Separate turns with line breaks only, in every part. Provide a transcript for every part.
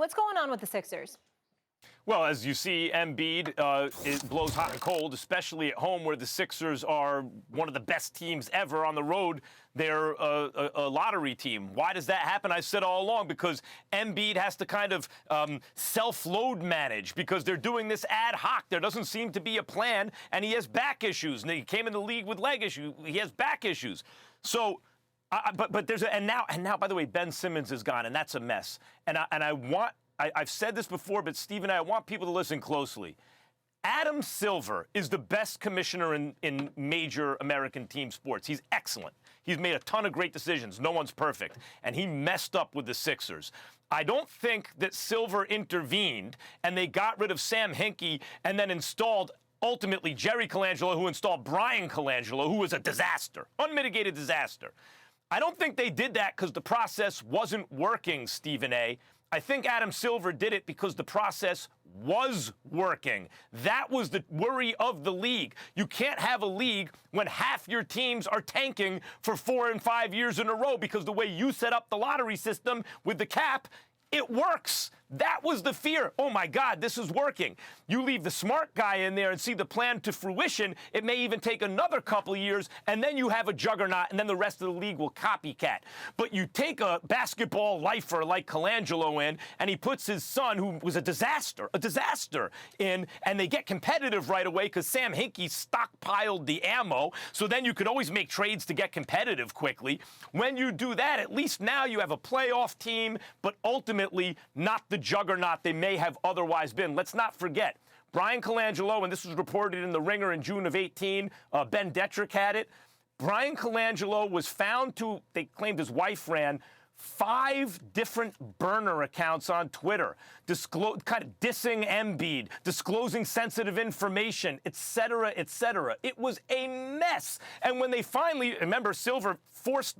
What's going on with the Sixers?
Well, as you see, Embiid, it blows hot and cold, especially at home where the Sixers are one of the best teams ever. On the road, they're a lottery team. Why does that happen? I said all along, because Embiid has to kind of self-load manage because they're doing this ad hoc. There doesn't seem to be a plan, and he has back issues. And he came in the league with leg issues. He has back issues. So, but there's and now, by the way, Ben Simmons is gone, and that's a mess. I've said this before, but Stephen, I want people to listen closely. Adam Silver is the best commissioner in major American team sports. He's excellent. He's made a ton of great decisions. No one's perfect. And he messed up with the Sixers. I don't think that Silver intervened and they got rid of Sam Hinkie and then installed ultimately Jerry Colangelo, who installed Brian Colangelo, who was a disaster, unmitigated disaster. I don't think they did that because the process wasn't working, Stephen A. I think Adam Silver did it because the process was working. That was the worry of the league. You can't have a league when half your teams are tanking for 4 and 5 years in a row because the way you set up the lottery system with the cap, it works. That was the fear. Oh, my God, this is working. You leave the smart guy in there and see the plan to fruition. It may even take another couple of years, and then you have a juggernaut, and then the rest of the league will copycat. But you take a basketball lifer like Colangelo in, and he puts his son, who was a disaster in, and they get competitive right away because Sam Hinkie stockpiled the ammo, so then you could always make trades to get competitive quickly. When you do that, at least now you have a playoff team, but ultimately not the juggernaut they may have otherwise been. Let's not forget, Brian Colangelo, and this was reported in The Ringer in June of 18, Ben Detrick had it. Brian Colangelo was found to, they claimed his wife ran 5 different burner accounts on Twitter, kind of dissing Embiid, disclosing sensitive information, et cetera, et cetera. It was a mess. And when they finally, remember, Silver forced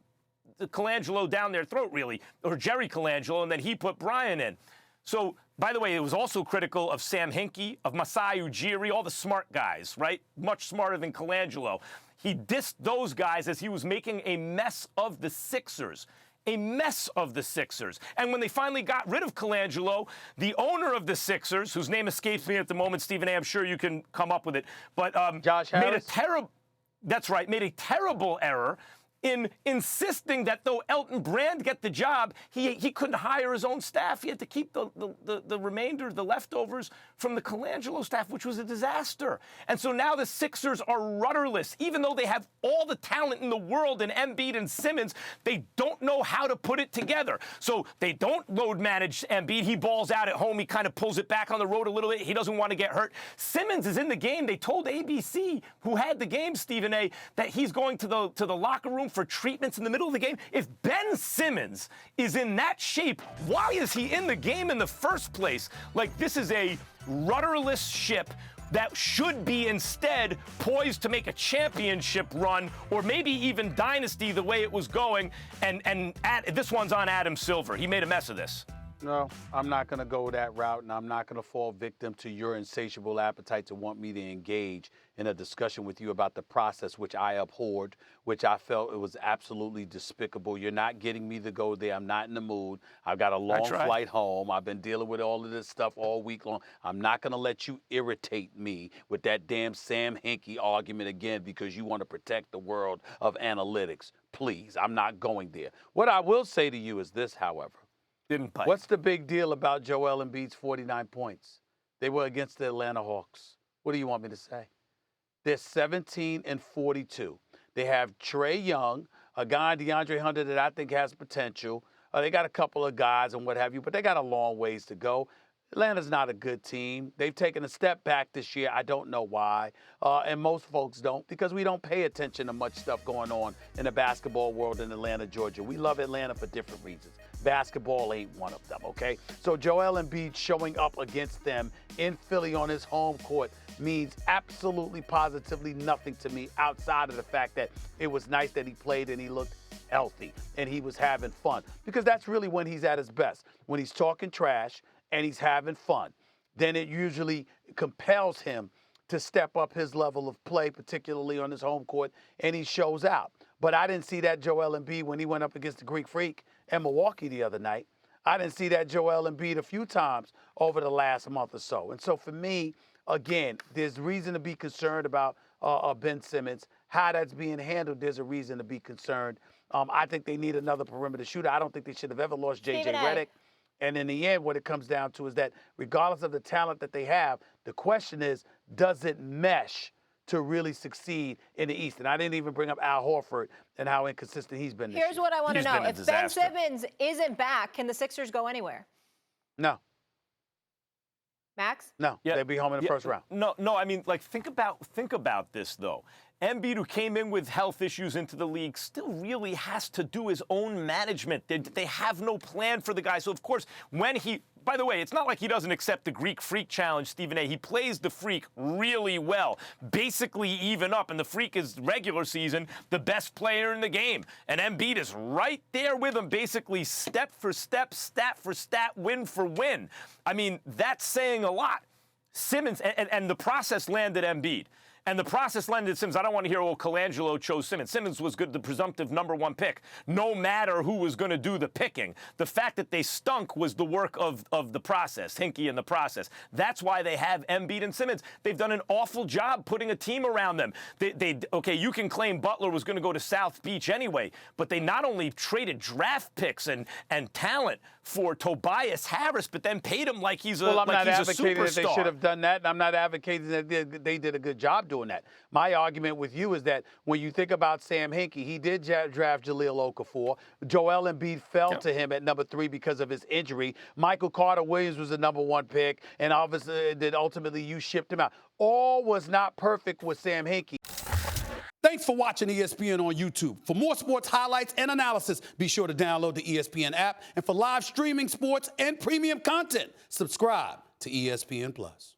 Colangelo down their throat, really, or Jerry Colangelo, and then he put Brian in. So, by the way, it was also critical of Sam Hinkie, of Masai Ujiri, all the smart guys, right? Much smarter than Colangelo. He dissed those guys as he was making a mess of the Sixers. A mess of the Sixers. And when they finally got rid of Colangelo, the owner of the Sixers, whose name escapes me at the moment, Stephen A., I'm sure you can come up with it, but
Josh Harris?
made a terrible error in insisting that though Elton Brand get the job, he couldn't hire his own staff. He had to keep the remainder, the leftovers from the Colangelo staff, which was a disaster. And so now the Sixers are rudderless. Even though they have all the talent in the world in Embiid and Simmons, they don't know how to put it together. So they don't load manage Embiid. He balls out at home. He kind of pulls it back on the road a little bit. He doesn't want to get hurt. Simmons is in the game. They told ABC, who had the game, Stephen A., that he's going to the locker room for treatments in the middle of the game. If Ben Simmons is in that shape, why is he in the game in the first place? Like, this is a rudderless ship that should be instead poised to make a championship run or maybe even dynasty the way it was going. And this one's on Adam Silver. He made a mess of this.
No, I'm not going to go that route, and I'm not going to fall victim to your insatiable appetite to want me to engage in a discussion with you about the process, which I abhorred, which I felt it was absolutely despicable. You're not getting me to go there. I'm not in the mood. I've got a long flight home. I've been dealing with all of this stuff all week long. I'm not going to let you irritate me with that damn Sam Hinkie argument again because you want to protect the world of analytics. Please, I'm not going there. What I will say to you is this, however. What's the big deal about Joel Embiid's 49 points? They were against the Atlanta Hawks. What do you want me to say? They're 17 and 42. They have Trae Young, a guy, DeAndre Hunter, that I think has potential. They got a couple of guys and what have you, but they got a long ways to go. Atlanta's not a good team. They've taken a step back this year. I don't know why. And most folks don't because we don't pay attention to much stuff going on in the basketball world in Atlanta, Georgia. We love Atlanta for different reasons. Basketball ain't one of them, okay? So Joel Embiid showing up against them in Philly on his home court means absolutely positively nothing to me outside of the fact that it was nice that he played and he looked healthy and he was having fun because that's really when he's at his best. When he's talking trash and he's having fun, then it usually compels him to step up his level of play, particularly on his home court, and he shows out. But I didn't see that Joel Embiid when he went up against the Greek Freak in Milwaukee the other night. I didn't see that Joel Embiid a few times over the last month or so. And so for me, again, there's reason to be concerned about Ben Simmons. How that's being handled, there's a reason to be concerned. I think they need another perimeter shooter. I don't think they should have ever lost J.J. Redick. And in the end, what it comes down to is that regardless of the talent that they have, the question is, does it mesh to really succeed in the East? And I didn't even bring up Al Horford and how inconsistent he's been this
Here's
year.
what I want to know. If Ben
disaster.
Simmons isn't back, can the Sixers go anywhere?
No.
Max?
No, they'd be home in the first round.
No. I mean, like, think about this, though. Embiid, who came in with health issues into the league, still really has to do his own management. They have no plan for the guy. So, of course, when he... By the way, it's not like he doesn't accept the Greek Freak challenge, Stephen A. He plays the Freak really well, basically even up. And the Freak is regular season the best player in the game. And Embiid is right there with him, basically step for step, stat for stat, win for win. I mean, that's saying a lot. Simmons, and the process landed Embiid. And the process landed Simmons. I don't want to hear, Colangelo chose Simmons. Simmons was good, the presumptive #1 pick, no matter who was going to do the picking. The fact that they stunk was the work of the process, Hinkie and the process. That's why they have Embiid and Simmons. They've done an awful job putting a team around them. Okay, you can claim Butler was going to go to South Beach anyway, but they not only traded draft picks and talent for Tobias Harris, but then paid him like he's a superstar.
Well, I'm not advocating that they should have done that, and I'm not advocating that they did a good job doing that. My argument with you is that when you think about Sam Hinkie, he did draft Jahlil Okafor. Joel Embiid fell to him at #3 because of his injury. Michael Carter-Williams was the #1 pick, and obviously that ultimately you shipped him out. All was not perfect with Sam Hinkie.
Thanks for watching ESPN on YouTube. For more sports highlights and analysis, be sure to download the ESPN app. And for live streaming sports and premium content, subscribe to ESPN+.